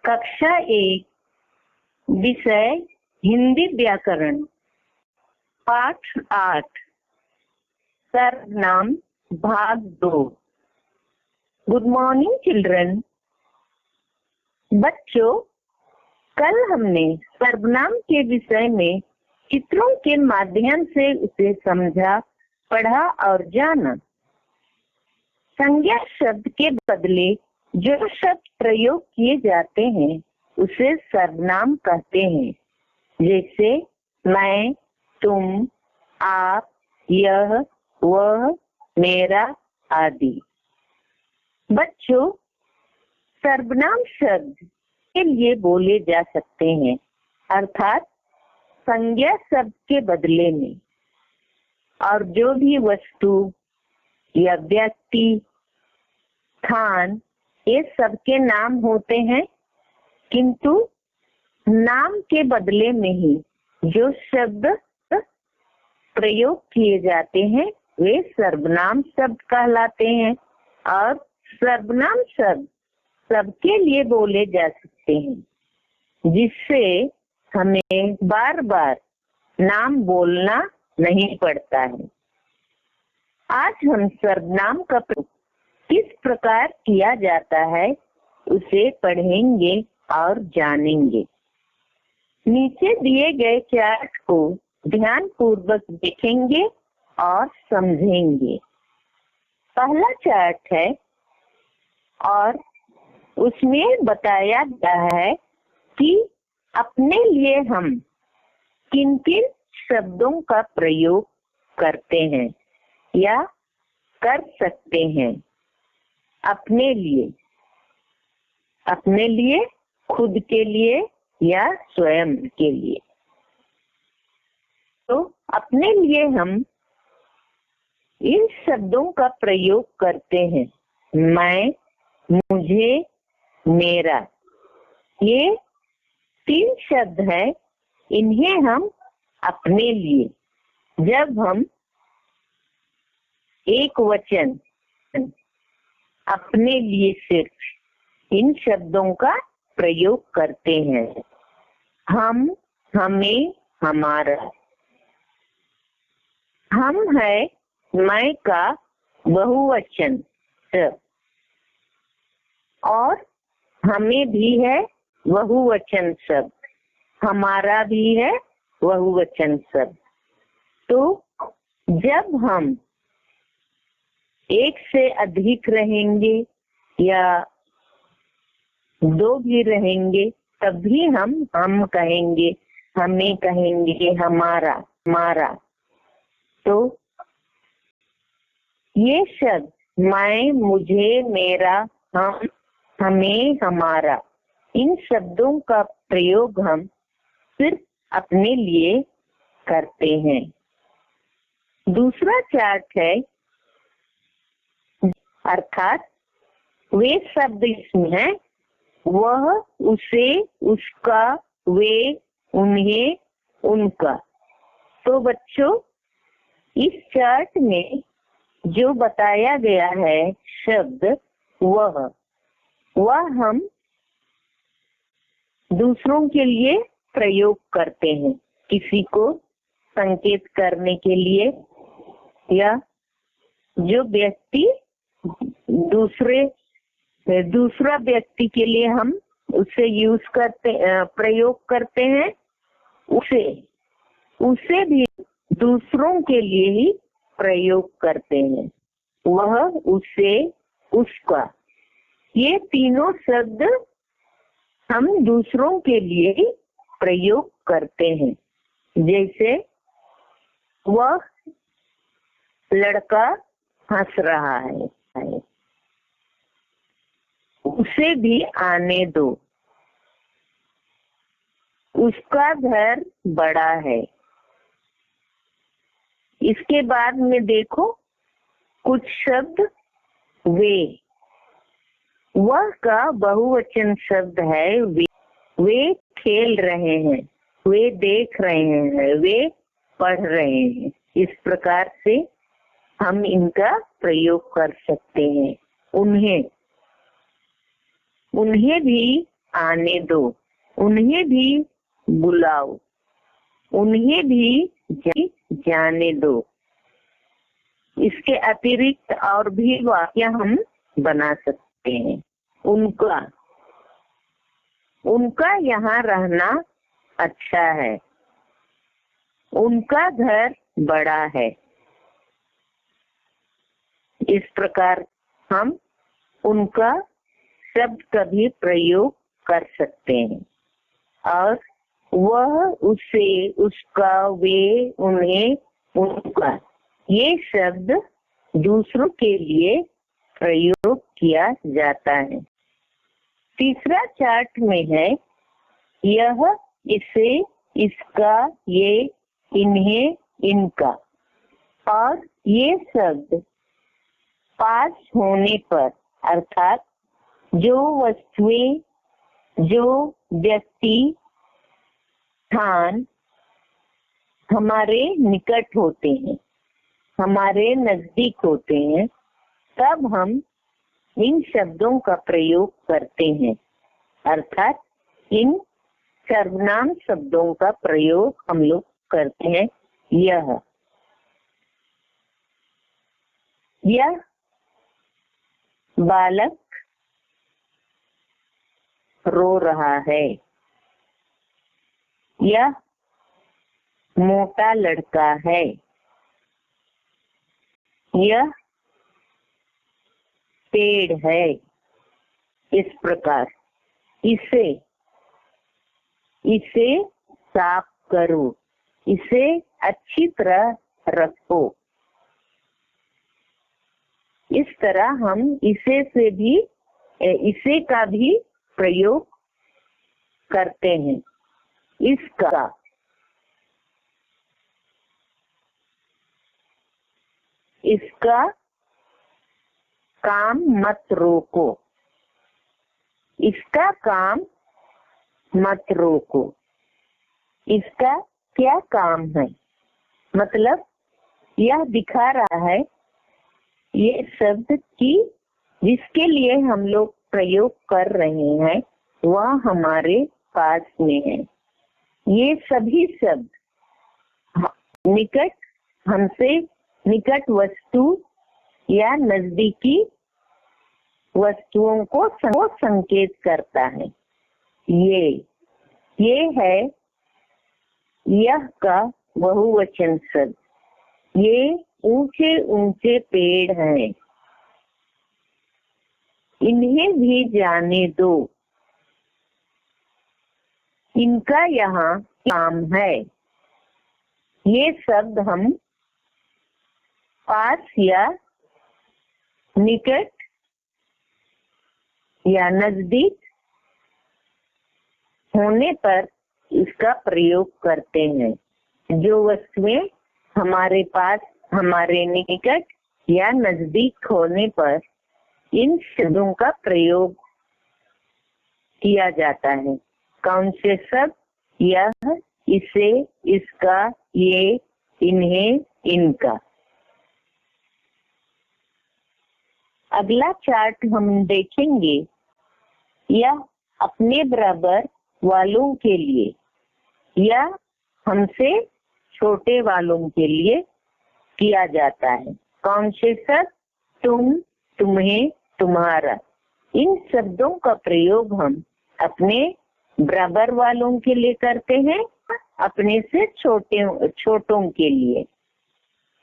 कक्षा 1 विषय हिंदी व्याकरण पाठ 8 सर्वनाम भाग 2। Good morning children. बच्चों, कल हमने सर्वनाम के विषय में चित्रों के माध्यम से उसे समझा, पढ़ा और जाना। संज्ञा शब्द के बदले जो शब्द प्रयोग किए जाते हैं उसे सर्वनाम कहते हैं, जैसे मैं, तुम, आप, यह, वह, मेरा आदि। बच्चों, सर्वनाम शब्द के लिए बोले जा सकते हैं, अर्थात संज्ञा शब्द के बदले में, और जो भी वस्तु या व्यक्ति, स्थान, ये सबके नाम होते हैं, किंतु नाम के बदले में ही जो शब्द प्रयोग किए जाते हैं वे सर्वनाम शब्द कहलाते हैं। और सर्वनाम शब्द सबके लिए बोले जा सकते हैं, जिससे हमें बार बार नाम बोलना नहीं पड़ता है। आज हम सर्वनाम का प्रयोग किस प्रकार किया जाता है उसे पढ़ेंगे और जानेंगे। नीचे दिए गए चार्ट को ध्यान पूर्वक देखेंगे और समझेंगे। पहला चार्ट है और उसमें बताया गया है कि अपने लिए हम किन किन शब्दों का प्रयोग करते हैं या कर सकते हैं। अपने लिए, खुद के लिए या स्वयं के लिए। तो अपने लिए हम इन शब्दों का प्रयोग करते हैं। मैं, मुझे, मेरा, ये 3 शब्द हैं। इन्हें हम अपने लिए, जब हम एक वचन अपने लिए सिर्फ इन शब्दों का प्रयोग करते हैं। हम, हमें, हमारा। हम है मैं का बहुवचन शब्द, और हमें भी है बहुवचन शब्द, हमारा भी है बहुवचन शब्द। तो जब हम एक से अधिक रहेंगे या 2 भी रहेंगे तब भी हम कहेंगे, हमें कहेंगे, हमारा, हमारा। तो ये शब्द मैं, मुझे, मेरा, हम, हमें, हमारा, इन शब्दों का प्रयोग हम सिर्फ अपने लिए करते हैं। दूसरा चार्ट है, अर्थात वे शब्द इसमें हैं, वह, उसे, उसका, वे, उन्हें, उनका। तो बच्चों, इस चार्ट में जो बताया गया है शब्द वह हम दूसरों के लिए प्रयोग करते हैं, किसी को संकेत करने के लिए, या जो व्यक्ति दूसरा व्यक्ति के लिए हम उसे प्रयोग करते हैं, उसे भी दूसरों के लिए ही प्रयोग करते हैं। वह, उसे, उसका, ये तीनों शब्द हम दूसरों के लिए ही प्रयोग करते हैं। जैसे वह लड़का हंस रहा है, उसे भी आने दो, उसका घर बड़ा है। इसके बाद में देखो कुछ शब्द वे, वह का बहुवचन शब्द है वे खेल रहे हैं, वे देख रहे हैं, वे पढ़ रहे हैं। इस प्रकार से हम इनका प्रयोग कर सकते हैं। उन्हें भी आने दो, उन्हें भी बुलाओ, उन्हें भी जाने दो। इसके अतिरिक्त और भी वाक्य हम बना सकते हैं। उनका, उनका यहाँ रहना अच्छा है, उनका घर बड़ा है। इस प्रकार हम उनका शब्द का भी प्रयोग कर सकते हैं। और वह, उसे, उसका, वे, उन्हें, उनका, ये शब्द दूसरों के लिए प्रयोग किया जाता है। तीसरा चार्ट में है यह, इसे, इसका, ये, इन्हें, इनका। और ये शब्द पास होने पर, अर्थात जो वस्तुएं, जो व्यक्ति, स्थान हमारे निकट होते हैं, हमारे नजदीक होते हैं, तब हम इन शब्दों का प्रयोग करते हैं। अर्थात इन सर्वनाम शब्दों का प्रयोग हम लोग करते हैं। यह बालक रो रहा है, यह मोटा लड़का है, यह पेड़ है। इस प्रकार इसे, इसे साफ करो, इसे अच्छी तरह रखो। इस तरह हम इसे से भी, इसे का भी प्रयोग करते हैं। इसका, इसका काम मत रोको, इसका काम मत रोको। इसका क्या काम है, मतलब यह दिखा रहा है ये शब्द की जिसके लिए हम लोग प्रयोग कर रहे हैं वह हमारे पास में है। ये सभी शब्द निकट, हमसे निकट वस्तु या नजदीकी वस्तुओं को संकेत करता है। ये है यह का बहुवचन शब्द। ये ऊंचे ऊंचे पेड़ हैं, इन्हें भी जाने दो, इनका यहाँ काम है। ये शब्द हम पास या निकट या नजदीक होने पर इसका प्रयोग करते हैं। जो वस्तुएं हमारे पास, हमारे निकट या नजदीक होने पर इन शब्दों का प्रयोग किया जाता है। कौन से शब्द? यह, इसे, इसका, ये, इन्हें, इनका। अगला चार्ट हम देखेंगे, यह अपने बराबर वालों के लिए या हमसे छोटे वालों के लिए किया जाता है। कौन से शब्द? तुम, तुम्हें, तुम्हारा। इन शब्दों का प्रयोग हम अपने बराबर वालों के लिए करते हैं, अपने से छोटों के लिए।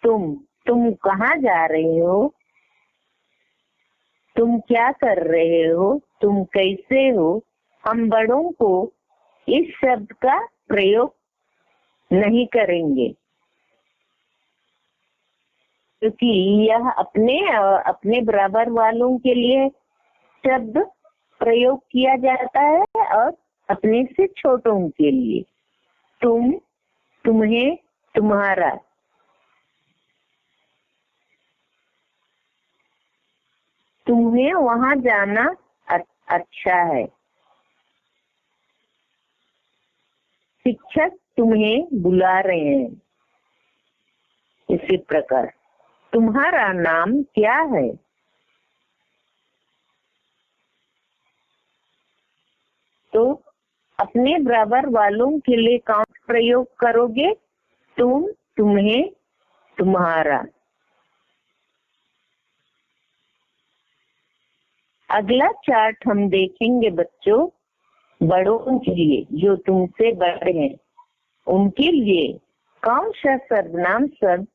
तुम कहाँ जा रहे हो? तुम क्या कर रहे हो? तुम कैसे हो? हम बड़ों को इस शब्द का प्रयोग नहीं करेंगे क्योंकि यह अपने बराबर वालों के लिए शब्द प्रयोग किया जाता है और अपने से छोटों के लिए। तुम, तुम्हें, तुम्हारा। तुम्हें वहां जाना अच्छा है। शिक्षक तुम्हें बुला रहे हैं। इसी प्रकार तुम्हारा नाम क्या है? तो अपने बराबर वालों के लिए कौन प्रयोग करोगे? तुम, तुम्हें, तुम्हारा। अगला चार्ट हम देखेंगे बच्चों, बड़ों के लिए, जो तुमसे बड़े हैं उनके लिए कौन सा सर्वनाम शब्द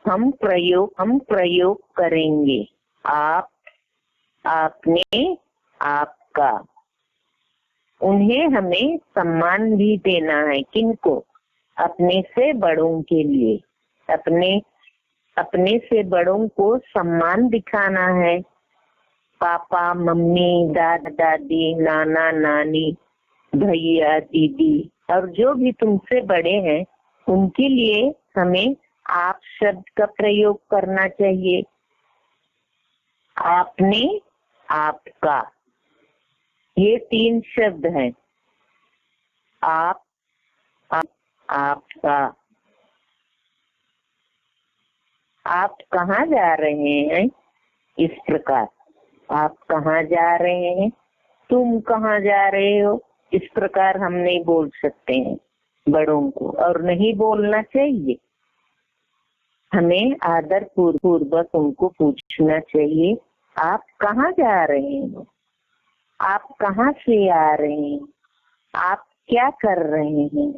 हम प्रयोग करेंगे? आप, आपने, आपका। उन्हें हमें सम्मान भी देना है। किनको? अपने से बड़ों के लिए। अपने से बड़ों को सम्मान दिखाना है। पापा, मम्मी, दादा दादी, नाना नानी, भैया दीदी और जो भी तुमसे बड़े हैं उनके लिए हमें आप शब्द का प्रयोग करना चाहिए। आपने, आपका, ये 3 शब्द हैं। आप, आपका। आप कहाँ जा रहे हैं? इस प्रकार आप कहाँ जा रहे हैं, तुम कहाँ जा रहे हो, इस प्रकार हम नहीं बोल सकते हैं बड़ों को, और नहीं बोलना चाहिए। हमें आदर पूर्वक उनको पूछना चाहिए, आप कहाँ जा रहे हो, आप कहाँ से आ रहे हैं, आप क्या कर रहे हैं।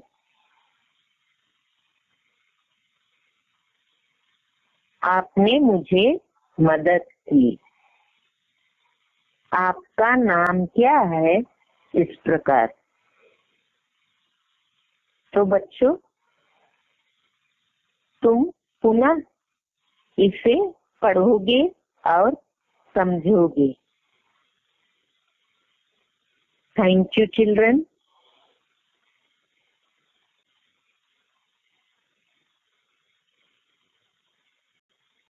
आपने मुझे मदद की। आपका नाम क्या है, इस प्रकार। तो बच्चों, तुम पुनः इसे पढ़ोगे और समझोगे। Thank you children.